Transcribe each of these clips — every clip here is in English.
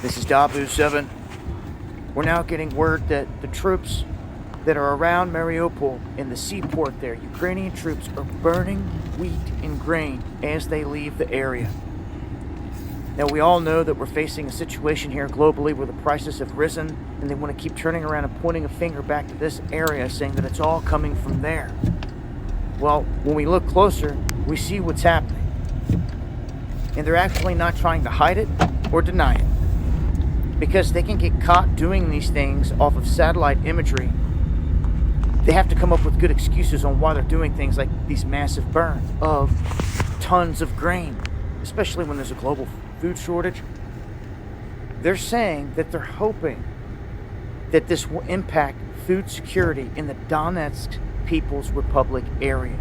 This is Dabu 7. We're now getting word that the troops that are around Mariupol in the seaport there, Ukrainian troops are burning wheat and grain as they leave the area. Now, we all know that we're facing a situation here globally where the prices have risen, and they want to keep turning around and pointing a finger back to this area, saying that it's all coming from there. Well, when we look closer, we see what's happening. And they're actually not trying to hide it or deny it, because they can get caught doing these things off of satellite imagery. They have to come up with good excuses on why they're doing things like these massive burns of tons of grain, especially when there's a global food shortage. They're saying that they're hoping that this will impact food security in the Donetsk People's Republic area.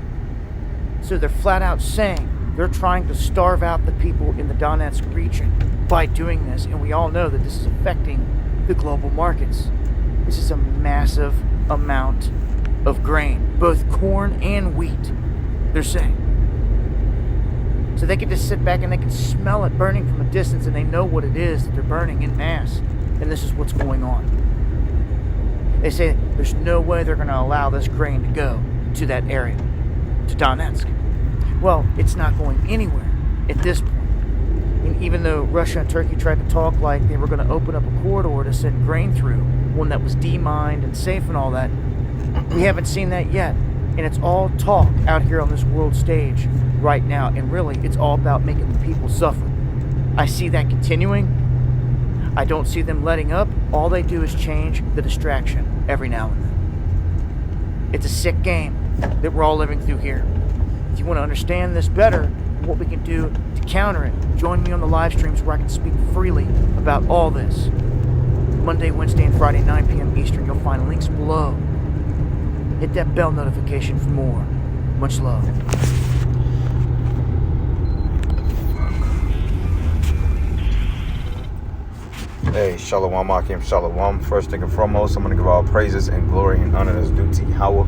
So they're flat out saying they're trying to starve out the people in the Donetsk region by doing this, and we all know that this is affecting the global markets. This is a massive amount of grain, both corn and wheat, they're saying. So they can just sit back and they can smell it burning from a distance, and they know what it is that they're burning in mass, and this is what's going on. They say there's no way they're going to allow this grain to go to that area, to Donetsk. Well, it's not going anywhere at this point. And even though Russia and Turkey tried to talk like they were going to open up a corridor to send grain through, one that was demined and safe and all that, we haven't seen that yet. And it's all talk out here on this world stage right now. And really, it's all about making the people suffer. I see that continuing. I don't see them letting up. All they do is change the distraction every now and then. It's a sick game that we're all living through here. If you want to understand this better, what we can do to counter it, join me on the live streams where I can speak freely about all this. Monday, Wednesday, and Friday, 9 p.m. Eastern. You'll find links below. Hit that bell notification for more. Much love. Hey, Shalom Akim, Shalom. First thing and foremost, I'm going to give all praises and glory and honor that's due to Yahweh,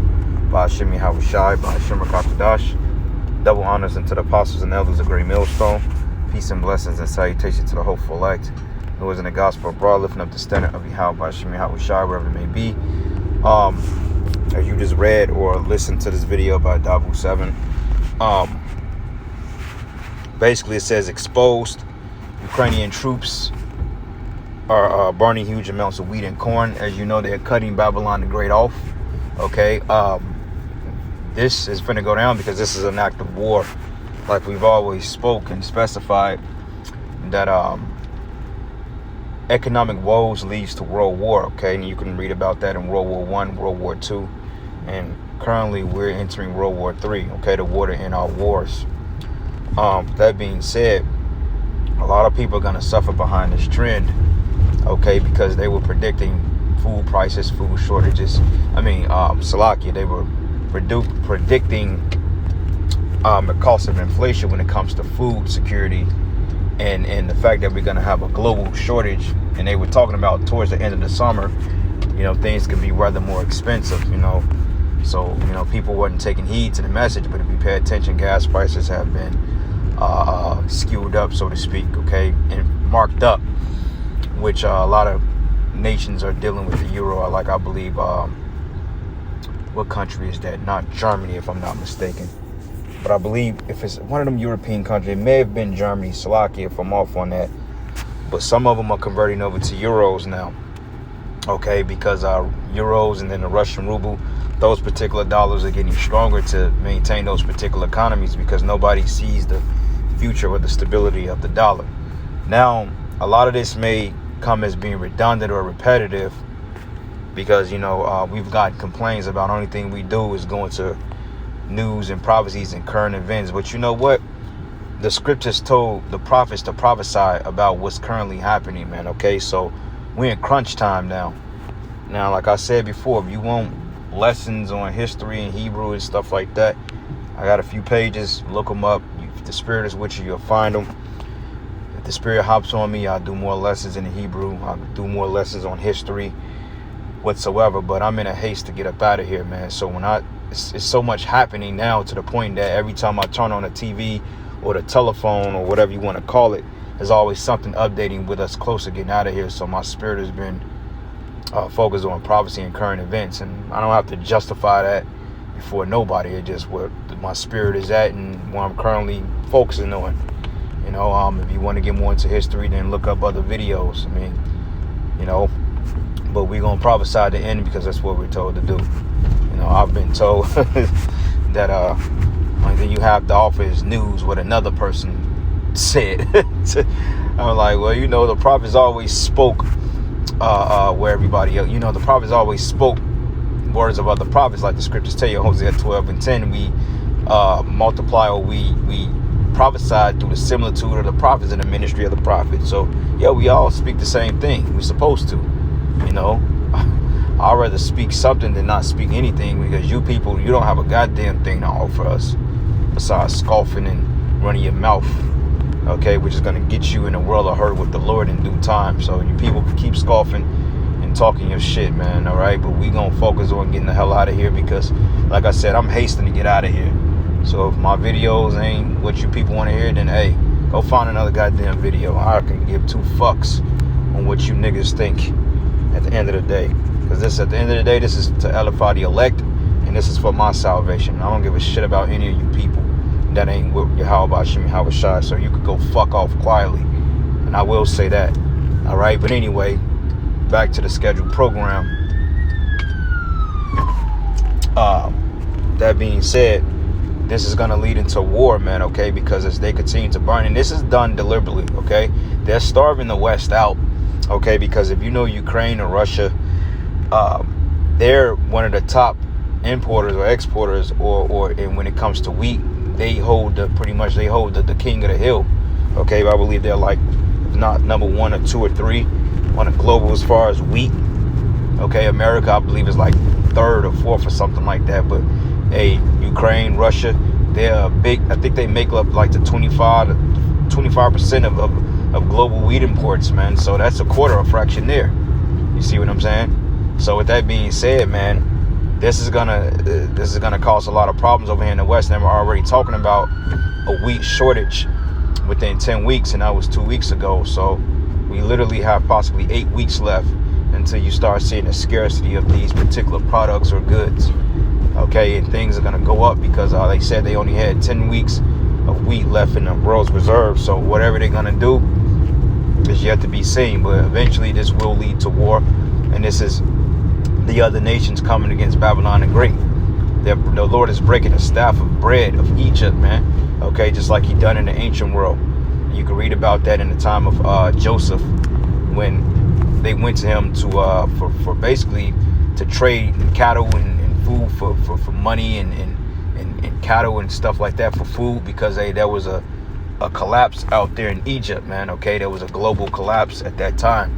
by Hashem Yahushai, by Hashem Rakakadash. Double honors unto the apostles and elders of Great Millstone. Peace and blessings and salutation to the hopeful elect who is in the gospel abroad, lifting up the standard of Yahweh by Hashem Yahushai, wherever it may be. As you just read or listened to this video by Dabu 7, basically it says exposed Ukrainian troops are burning huge amounts of wheat and corn. As you know, they're cutting Babylon the Great off. Okay, this is finna go down because this is an act of war, like we've always spoke and specified that economic woes leads to world war. Okay, and you can read about that in World War I, World War II, and currently we're entering World War III. Okay, the war to end our wars. That being said, a lot of people are gonna suffer behind this trend. Okay, because they were predicting food prices, food shortages. Salakia, they were predicting the cost of inflation when it comes to food security and the fact that we're going to have a global shortage. And they were talking about towards the end of the summer, things could be rather more expensive, So, people wasn't taking heed to the message, but if you pay attention, gas prices have been skewed up, so to speak, okay, and marked up, which a lot of nations are dealing with the euro. Like, I believe, what country is that? Not Germany, if I'm not mistaken. But I believe if it's one of them European countries, it may have been Germany, Slovakia, if I'm off on that. But some of them are converting over to euros now. Okay, because euros and then the Russian ruble, those particular dollars are getting stronger to maintain those particular economies because nobody sees the future or the stability of the dollar. Now, a lot of this may come as being redundant or repetitive because, we've got complaints about only thing we do is go into news and prophecies and current events. But you know what? The scriptures told the prophets to prophesy about what's currently happening, man. Okay, so we're in crunch time now. Now, like I said before, if you want lessons on history and Hebrew and stuff like that, I got a few pages. Look them up. If the Spirit is with you, you'll find them. If the Spirit hops on me, I'll do more lessons in the Hebrew. I'll do more lessons on history whatsoever. But I'm in a haste to get up out of here, man. So it's so much happening now to the point that every time I turn on the TV or the telephone or whatever you want to call it, there's always something updating with us closer getting out of here. So my spirit has been focused on prophecy and current events, and I don't have to justify that before nobody. It's just where my spirit is at and what I'm currently focusing on. You know, if you want to get more into history, then look up other videos. I mean, you know, but we're gonna prophesy at the end because that's what we're told to do. You know, I've been told that only thing you have to offer is news what another person said. I'm like, well, you know, the prophets always spoke where everybody else, you know, the prophets always spoke words of other prophets, like the scriptures tell you, Hosea 12:10. We multiply, or we prophesied through the similitude of the prophets and the ministry of the prophets. So yeah, we all speak the same thing. We're supposed to, you know. I'd rather speak something than not speak anything, because you people, you don't have a goddamn thing to offer us besides scoffing and running your mouth, okay, which is going to get you in a world of hurt with the Lord in due time. So you people can keep scoffing and talking your shit, man, all right? But we going to focus on getting the hell out of here, because, like I said, I'm hasting to get out of here. So if my videos ain't what you people want to hear, then, hey, go find another goddamn video. I can give two fucks on what you niggas think at the end of the day. Because this, at the end of the day, this is to edify the elect, and this is for my salvation. I don't give a shit about any of you people that ain't with Yahweh Hashem Yahushua. So you could go fuck off quietly, and I will say that. All right, but anyway, back to the scheduled program. That being said, this is going to lead into war, man, okay? Because as they continue to burn, and this is done deliberately, okay? They're starving the West out, okay? Because if you know Ukraine or Russia, they're one of the top importers or exporters, and when it comes to wheat, they hold the king of the hill, okay? I believe they're like, if not number 1 or 2 or 3 on the global as far as wheat, okay? America, I believe, is like 3rd or 4th or something like that. But hey, Ukraine, Russia, they're big. I think they make up like the 25% of global wheat imports, man. So that's a quarter, a fraction there. You see what I'm saying? So with that being said, man, this is gonna cause a lot of problems over here in the West. And we're already talking about a wheat shortage within 10 weeks, and that was 2 weeks ago. So we literally have possibly 8 weeks left until you start seeing the scarcity of these particular products or goods. Okay, and things are going to go up because they said they only had 10 weeks of wheat left in the world's reserve. So whatever they're going to do is yet to be seen. But eventually this will lead to war. And this is the other nations coming against Babylon the Great. The Lord is breaking the staff of bread of Egypt, man. Okay, just like he done in the ancient world. You can read about that in the time of Joseph, when they went to him to for basically to trade cattle and food for money and cattle and stuff like that for food, because there was a collapse out there in Egypt, man. Okay, there was a global collapse at that time.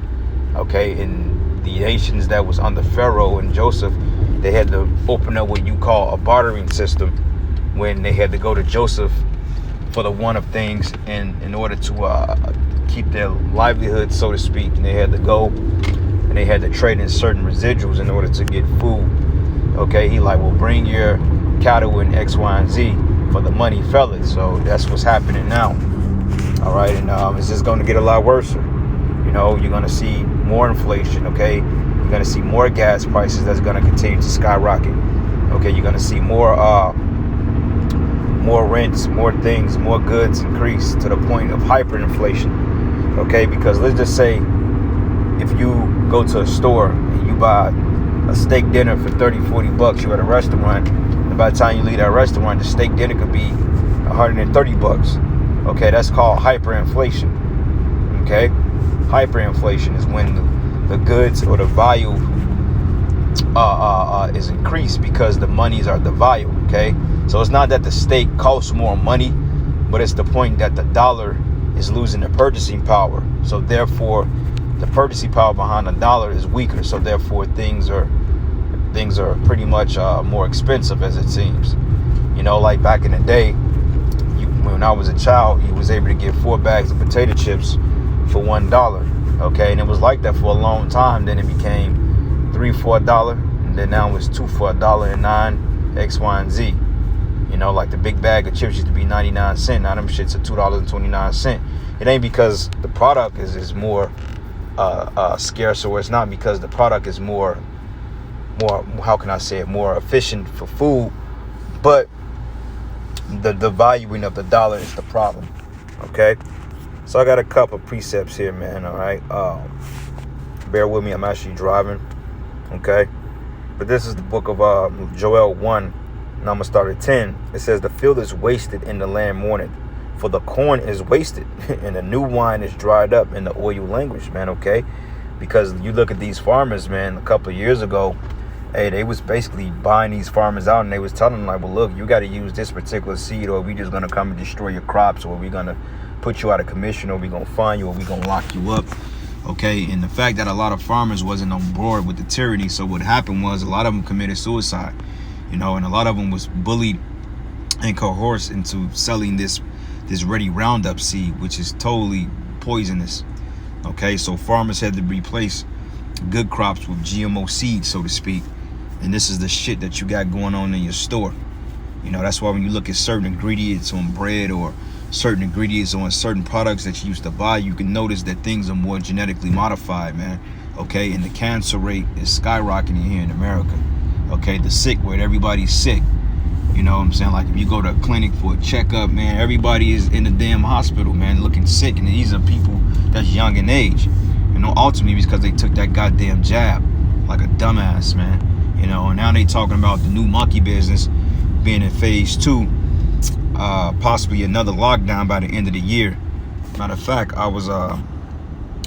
Okay, and the nations that was under Pharaoh and Joseph, they had to open up what you call a bartering system, when they had to go to Joseph for the want of things, and in order to keep their livelihood, so to speak, and they had to go and they had to trade in certain residuals in order to get food. Okay, he like, well, bring your cattle in X, Y, and Z for the money, fellas. So that's what's happening now. All right, and it's just going to get a lot worse. You know, you're going to see more inflation. Okay, you're going to see more gas prices that's going to continue to skyrocket. Okay, you're going to see more rents, more things, more goods increase to the point of hyperinflation. Okay, because let's just say if you go to a store and you buy a steak dinner for 30-40 bucks, you're at a restaurant, and by the time you leave that restaurant, the steak dinner could be 130 bucks. Okay, that's called hyperinflation. Okay, hyperinflation is when the goods or the value is increased because the monies are the value. Okay, so it's not that the steak costs more money, but it's the point that the dollar is losing the purchasing power. So therefore, the purchasing power behind the dollar is weaker. So therefore, things are pretty much more expensive, as it seems. You know, like back in the day, when I was a child, you was able to get 4 bags of potato chips for $1. Okay, and it was like that for a long time. Then it became $3 for $1, and then now it's $2 for $1.09, X, Y, and Z. You know, like the big bag of chips used to be 99 cents. Now them shits are $2.29. It ain't because the product is more scarce, or it's not because the product is more, how can I say it, more efficient for food, but the valuing of the dollar is the problem. Okay, so I got a couple precepts here, man. All right, bear with me, I'm actually driving. Okay, but this is the book of Joel 1, and I'm gonna start at 10. It says, the field is wasted and the land mourneth, for the corn is wasted and the new wine is dried up and the oil languished, man. Okay, because you look at these farmers, man, a couple of years ago, hey, they was basically buying these farmers out, and they was telling them, like, well, look, you got to use this particular seed, or we just going to come and destroy your crops, or we're going to put you out of commission, or we're going to fine you, or we're going to lock you up. Okay, and the fact that a lot of farmers wasn't on board with the tyranny, so what happened was a lot of them committed suicide, you know, and a lot of them was bullied and coerced into selling this ready Roundup seed, which is totally poisonous. Okay, so farmers had to replace good crops with GMO seeds, so to speak. And this is the shit that you got going on in your store. You know, that's why when you look at certain ingredients on bread or certain ingredients on certain products that you used to buy, you can notice that things are more genetically modified, man. Okay, and the cancer rate is skyrocketing here in America. Okay, the sick rate, everybody's sick. You know what I'm saying? Like if you go to a clinic for a checkup, man, everybody is in the damn hospital, man, looking sick. And these are people that's young in age. You know, ultimately because they took that goddamn jab like a dumbass, man. You know, and now they talking about the new monkey business being in phase 2, possibly another lockdown by the end of the year. Matter of fact, I was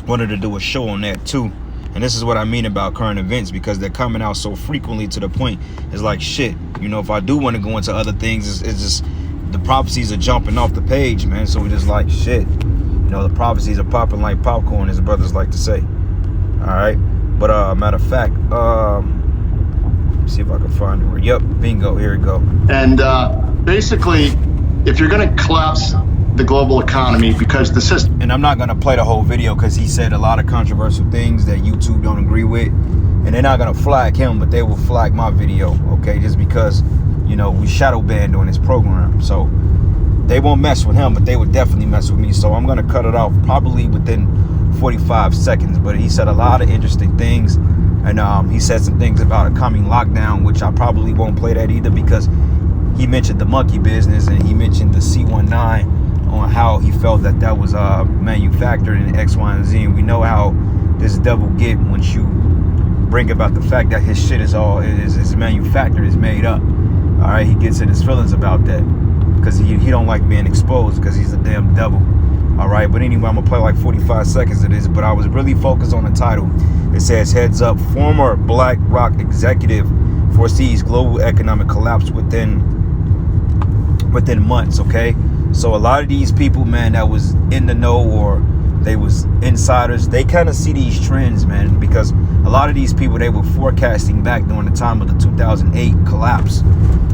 wanted to do a show on that too. And this is what I mean about current events, because they're coming out so frequently to the point. It's like shit. You know, if I do want to go into other things, it's just the prophecies are jumping off the page, man. So we're just like shit. You know, the prophecies are popping like popcorn, as the brothers like to say. All right, but matter of fact, see if I can find it. Yep, bingo, here we go. And basically, if you're going to collapse the global economy because the system... And I'm not going to play the whole video because he said a lot of controversial things that YouTube don't agree with. And they're not going to flag him, but they will flag my video, okay? Just because, you know, we shadow banned on his program. So they won't mess with him, but they would definitely mess with me. So I'm going to cut it off probably within 45 seconds. But he said a lot of interesting things. And he said some things about a coming lockdown, which I probably won't play that either, because he mentioned the monkey business and he mentioned the C19 on how he felt that that was manufactured in X, Y, and Z. And we know how this devil get once you bring about the fact that his shit is manufactured, is made up. All right, he gets in his feelings about that because he don't like being exposed because he's a damn devil. All right, but anyway, I'm gonna play like 45 seconds of this, but I was really focused on the title. It says, heads up, former BlackRock executive foresees global economic collapse within months. Okay, so a lot of these people, man, that was in the know or they was insiders, they kind of see these trends, man, because a lot of these people, they were forecasting back during the time of the 2008 collapse,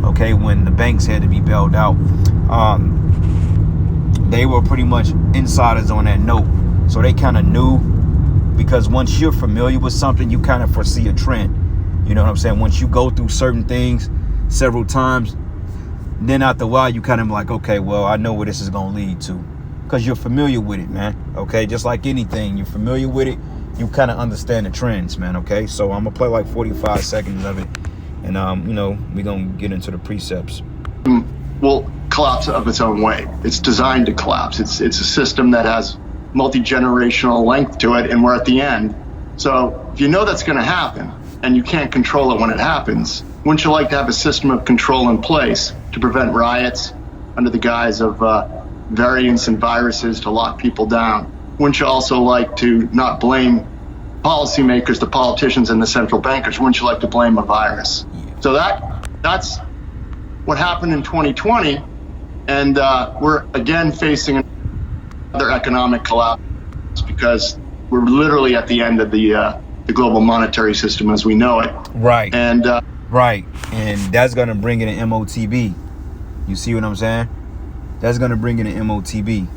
okay, when the banks had to be bailed out. They were pretty much insiders on that note, so they kind of knew, because once you're familiar with something, you kind of foresee a trend. You know what I'm saying? Once you go through certain things several times, then after a while, you kind of like, okay, well, I know where this is going to lead to, because you're familiar with it, man. Okay, just like anything, you're familiar with it, you kind of understand the trends, man. Okay, so I'm gonna play like 45 seconds of it, and you know, we're gonna get into the precepts. Will collapse of its own way. It's designed to collapse. It's a system that has multi-generational length to it, and we're at the end. So if you know that's going to happen and you can't control it when it happens, wouldn't you like to have a system of control in place to prevent riots under the guise of variants and viruses to lock people down? Wouldn't you also like to not blame policymakers, the politicians, and the central bankers? Wouldn't you like to blame a virus? So that's what happened in 2020, and we're again facing another economic collapse because we're literally at the end of the global monetary system as we know it. Right. And right, and that's gonna bring in an MOTB. You see what I'm saying? That's gonna bring in an MOTB,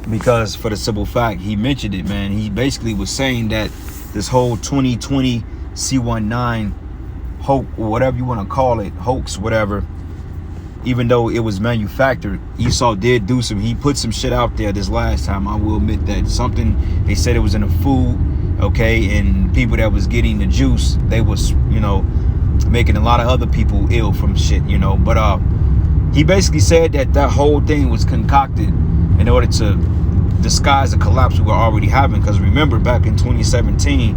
because for the simple fact, he mentioned it, man. He basically was saying that this whole 2020 C19 hoax, whatever you want to call it, hoax, whatever, even though it was manufactured, Esau did do he put some shit out there this last time. I will admit that. Something, they said it was in the food, okay, and people that was getting the juice, they was, you know, making a lot of other people ill from shit, you know. But he basically said that whole thing was concocted in order to disguise the collapse we were already having. Because remember, back in 2017,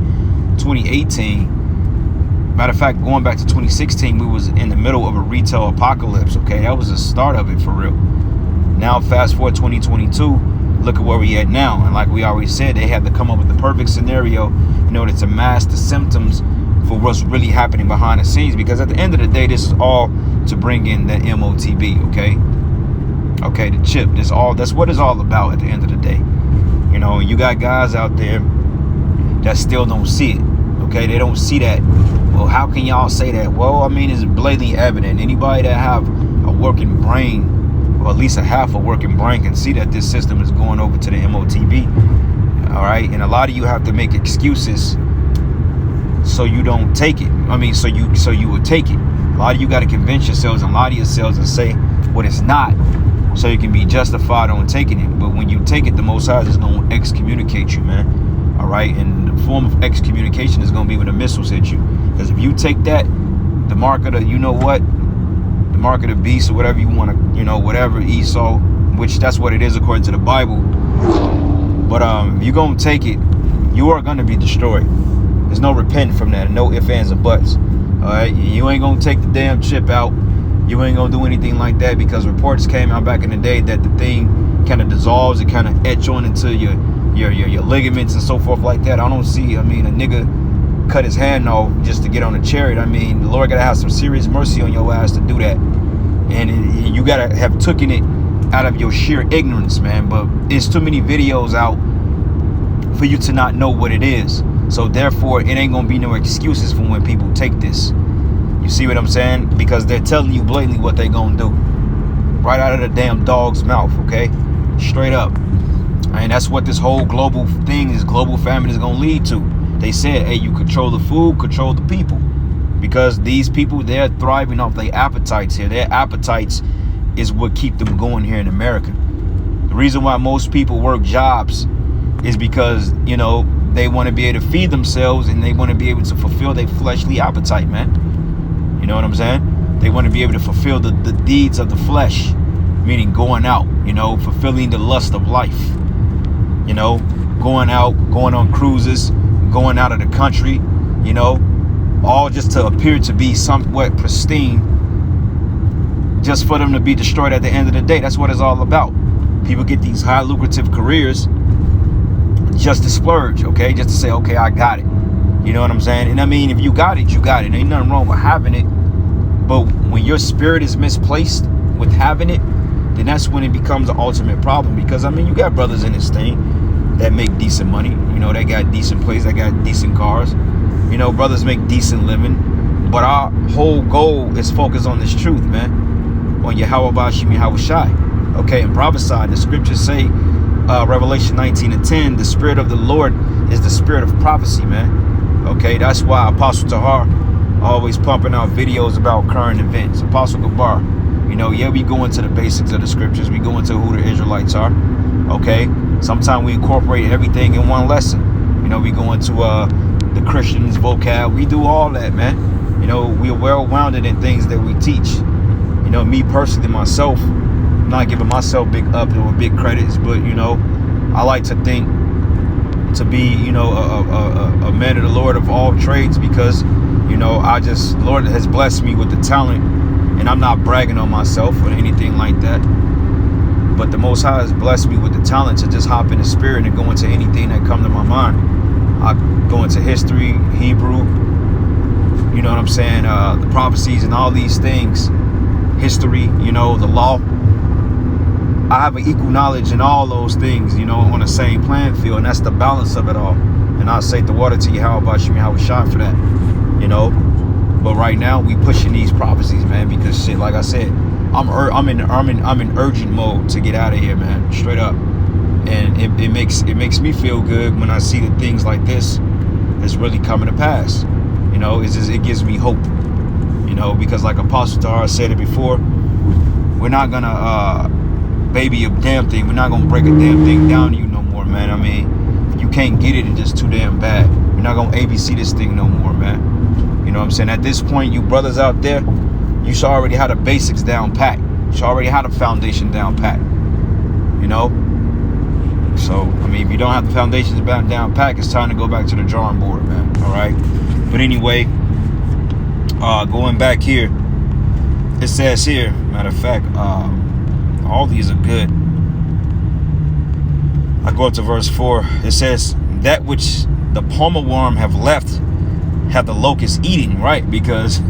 2018, matter of fact, going back to 2016, we was in the middle of a retail apocalypse, okay? That was the start of it, for real. Now, fast forward 2022, look at where we at now. And like we already said, they had to come up with the perfect scenario in order to mask the symptoms for what's really happening behind the scenes. Because at the end of the day, this is all to bring in the MOTB, okay? Okay, the chip. That's what it's all about at the end of the day. You know, you got guys out there that still don't see it. Okay, they don't see that. Well, how can y'all say that? Well, I mean, it's blatantly evident. Anybody that have a working brain, or at least a half a working brain, can see that this system is going over to the MOTB. All right, and a lot of you have to make excuses so you don't take it. I mean, so you will take it. A lot of you got to convince yourselves and lie to yourselves and say what it's not, so you can be justified on taking it. But when you take it, the Most High is going to excommunicate you, man. All right, and the form of excommunication is going to be when the missiles hit you. Because if you take that, the mark of the, you know what, the mark of the beast, or whatever you want to, you know, whatever, Esau, which that's what it is according to the Bible. But if you're going to take it, you are going to be destroyed. There's no repenting from that, no ifs, ands, or buts. All right, you ain't going to take the damn chip out. You ain't going to do anything like that, because reports came out back in the day that the thing kind of dissolves, it kind of etch on into your ligaments and so forth like that. I don't see, I mean, a nigga cut his hand off just to get on a chariot. I mean, the Lord gotta have some serious mercy on your ass to do that. And you gotta have taken it out of your sheer ignorance, man. But it's too many videos out for you to not know what it is. So therefore, it ain't gonna be no excuses for when people take this. You see what I'm saying? Because they're telling you blatantly what they gonna do. Right out of the damn dog's mouth, okay? Straight up. And that's what this whole global thing is, global famine is going to lead to. They said, hey, you control the food, control the people. Because these people, they're thriving off their appetites here. Their appetites is what keep them going here in America. The reason why most people work jobs is because, you know, they want to be able to feed themselves, and they want to be able to fulfill their fleshly appetite, man. You know what I'm saying? They want to be able to fulfill the deeds of the flesh, meaning going out, you know, fulfilling the lust of life. You know, going out, going on cruises, going out of the country, you know, all just to appear to be somewhat pristine, just for them to be destroyed at the end of the day. That's what it's all about. People get these high lucrative careers just to splurge, okay? Just to say, okay, I got it. You know what I'm saying? And I mean, if you got it, you got it. Ain't nothing wrong with having it. But when your spirit is misplaced with having it, then that's when it becomes an ultimate problem. Because I mean, you got brothers in this thing that make decent money. You know, they got decent places, they got decent cars. You know, brothers make decent living. But our whole goal is focused on this truth, man. On Yahweh Bashim Yahweh Shai. Okay, and prophesied. The scriptures say, Revelation 19:10, the spirit of the Lord is the spirit of prophecy, man. Okay, that's why Apostle Tahar always pumping out videos about current events. Apostle Gabar. You know, yeah, we go into the basics of the scriptures. We go into who the Israelites are. Okay. Sometimes we incorporate everything in one lesson. You know, we go into the Christians vocab. We do all that, man. You know, we are well-rounded in things that we teach. You know, me personally, myself, I'm not giving myself big up or big credits, but, you know, I like to think to be, you know, a man of the Lord of all trades, because, you know, Lord has blessed me with the talent. And I'm not bragging on myself or anything like that. But the Most High has blessed me with the talent to just hop in the spirit and go into anything that comes to my mind. I go into history, Hebrew, you know what I'm saying, the prophecies and all these things. History, you know, the law. I have an equal knowledge in all those things, you know, on the same playing field. And that's the balance of it all. And I'll say the water to you, how about you, how shot for that, you know. But right now we pushing these prophecies, man, because shit, like I said, I'm in urgent mode to get out of here, man, straight up. And it makes me feel good when I see that things like this is really coming to pass. You know, it gives me hope. You know, because like Apostle Tahar said it before, we're not gonna baby a damn thing. We're not gonna break a damn thing down to you no more, man. I mean, you can't get it, it's just too damn bad. We're not gonna ABC this thing no more, man. You know what I'm saying? At this point, you brothers out there, you should already have the basics down pat. You should already have the foundation down pat. You know? So, I mean, if you don't have the foundations down pat, it's time to go back to the drawing board, man. All right? But anyway, going back here, it says here, matter of fact, all these are good. I go up to verse 4. It says, that which the palmer worm have left, have the locust eating, right? Because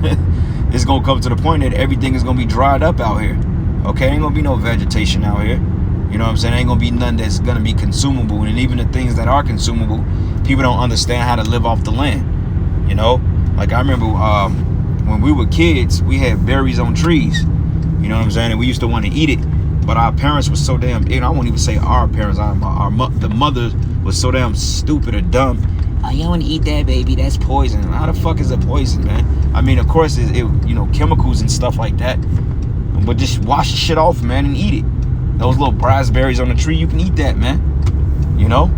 it's going to come to the point that everything is going to be dried up out here. Okay? Ain't going to be no vegetation out here. You know what I'm saying? Ain't going to be none that's going to be consumable. And even the things that are consumable, people don't understand how to live off the land. You know? Like I remember when we were kids, we had berries on trees. You know what I'm saying? And we used to want to eat it. But our parents were so damn, I won't even say our parents, the mothers was so damn stupid or dumb. Oh, you don't want to eat that, baby. That's poison. How the fuck is it poison, man? I mean, of course, it you know, chemicals and stuff like that. But just wash the shit off, man, and eat it. Those little raspberries on the tree, you can eat that, man. You know?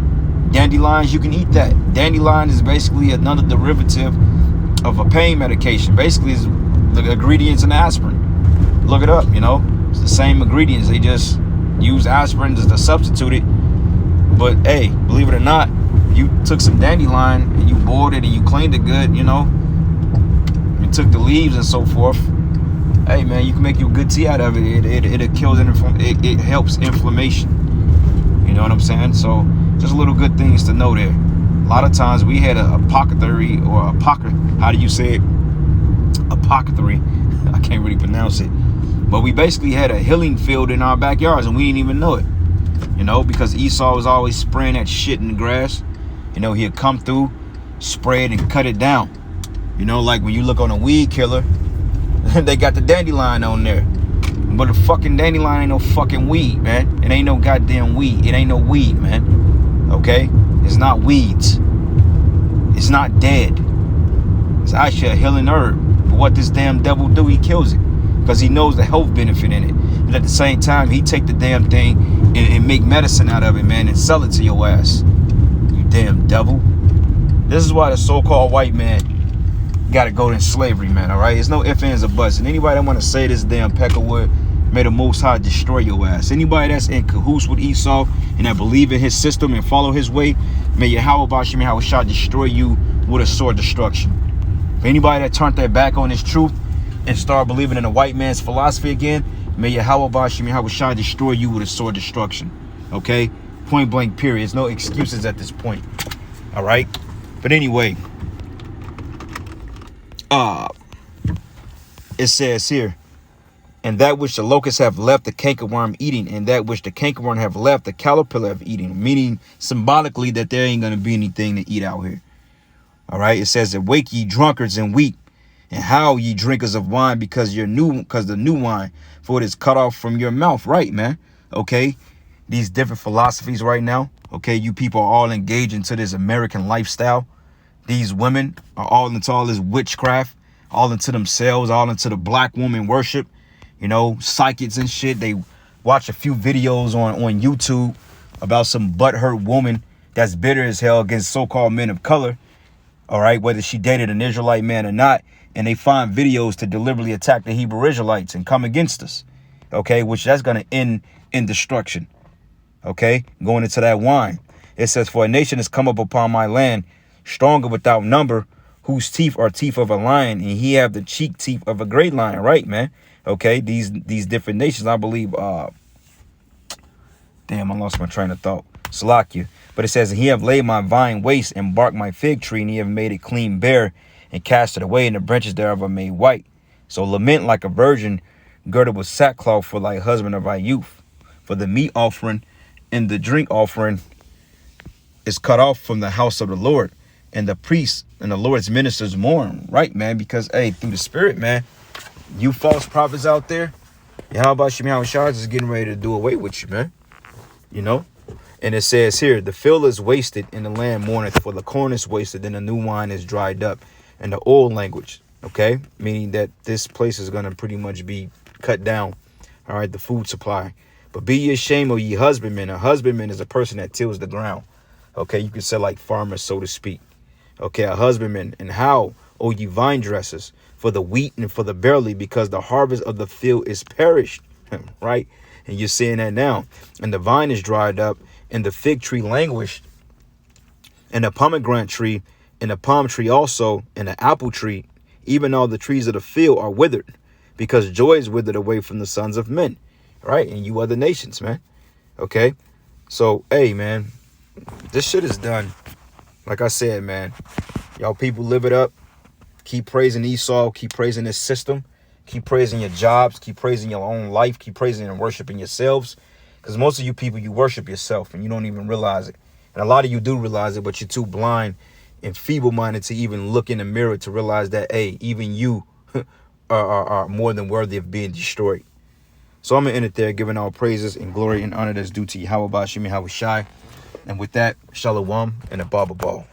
Dandelions, you can eat that. Dandelion is basically another derivative of a pain medication. Basically, it's the ingredients in aspirin. Look it up, you know? It's the same ingredients. They just use aspirin as to substitute it. But hey, believe it or not, you took some dandelion and you boiled it and you cleaned it good, you know. You took the leaves and so forth. Hey man, you can make you a good tea out of it. It kills it helps inflammation. You know what I'm saying? So just little good things to know there. A lot of times we had a apothecary or how do you say it? Apothecary. I can't really pronounce it. But we basically had a healing field in our backyards and we didn't even know it. You know, because Esau was always spraying that shit in the grass. You know, he'd come through, spray it and cut it down. You know, like when you look on a weed killer, they got the dandelion on there. But the fucking dandelion ain't no fucking weed, man. It ain't no goddamn weed. It ain't no weed, man. Okay? It's not weeds. It's not dead. It's actually a healing herb. But what this damn devil do, he kills it. Because he knows the health benefit in it. But at the same time, he take the damn thing and make medicine out of it, man, and sell it to your ass. You damn devil. This is why the so-called white man got to go in slavery, man, all right? There's no ifs, ands, or buts. And anybody that want to say this damn peckerwood, may the Most High destroy your ass. Anybody that's in cahoots with Esau and that believe in his system and follow his way, may Yahweh Bashim Yahushua destroy you with a sword destruction. For anybody that turned their back on his truth and start believing in the white man's philosophy again, may Yahweh Bashim Yahushua destroy you with a sword destruction. Okay? Point blank, period. There's no excuses at this point. All right? But anyway, it says here, and that which the locusts have left, the cankerworm eating, and that which the cankerworm have left, the caterpillar have eating, meaning symbolically that there ain't going to be anything to eat out here. All right? It says, awake ye drunkards and weep, and howl ye drinkers of wine, because the new wine, for it is cut off from your mouth. Right, man? Okay? These different philosophies right now, okay? You people are all engaged into this American lifestyle. These women are all into all this witchcraft, all into themselves, all into the black woman worship, you know, psychics and shit. They watch a few videos on YouTube about some butthurt woman that's bitter as hell against so-called men of color, all right, whether she dated an Israelite man or not, and they find videos to deliberately attack the Hebrew Israelites and come against us, okay, which that's going to end in destruction, okay, going into that wine. It says, for a nation has come up upon my land, stronger without number, whose teeth are teeth of a lion, and he have the cheek teeth of a great lion. Right, man? Okay, these different nations, I believe, damn, I lost my train of thought. Salakia. But it says, he have laid my vine waste and barked my fig tree, and he have made it clean bare and cast it away, and the branches thereof are made white. So lament like a virgin girded with sackcloth for thy husband of thy youth. For the meat offering and the drink offering is cut off from the house of the Lord, and the priests and the Lord's ministers mourn. Right, man? Because, hey, through the spirit, man, you false prophets out there, how about Shemiah Shah is getting ready to do away with you, man? You know? And it says here, the field is wasted and the land mourneth, for the corn is wasted and the new wine is dried up. And the old language, Okay, meaning that this place is going to pretty much be cut down. All right, the food supply. But be ye ashamed, O ye husbandmen. A husbandman is a person that tills the ground. Okay, you could say like farmers, so to speak. Okay, a husbandman. And how, O ye vine dressers, for the wheat and for the barley, because the harvest of the field is perished. Right? And you're seeing that now. And the vine is dried up, and the fig tree languished, and the pomegranate tree, and the palm tree also, and the apple tree, even all the trees of the field are withered, because joy is withered away from the sons of men. Right? And you other nations, man. Okay? So, hey, man, this shit is done. Like I said, man, y'all people live it up. Keep praising Esau. Keep praising this system. Keep praising your jobs. Keep praising your own life. Keep praising and worshiping yourselves. Because most of you people, you worship yourself and you don't even realize it. And a lot of you do realize it, but you're too blind and feeble-minded to even look in the mirror to realize that, hey, even you are more than worthy of being destroyed. So I'm going to end it there, giving all praises and glory and honor that's due to Yahweh Bashim Yahweh Shai. And with that, Shalom and a Baba Ball.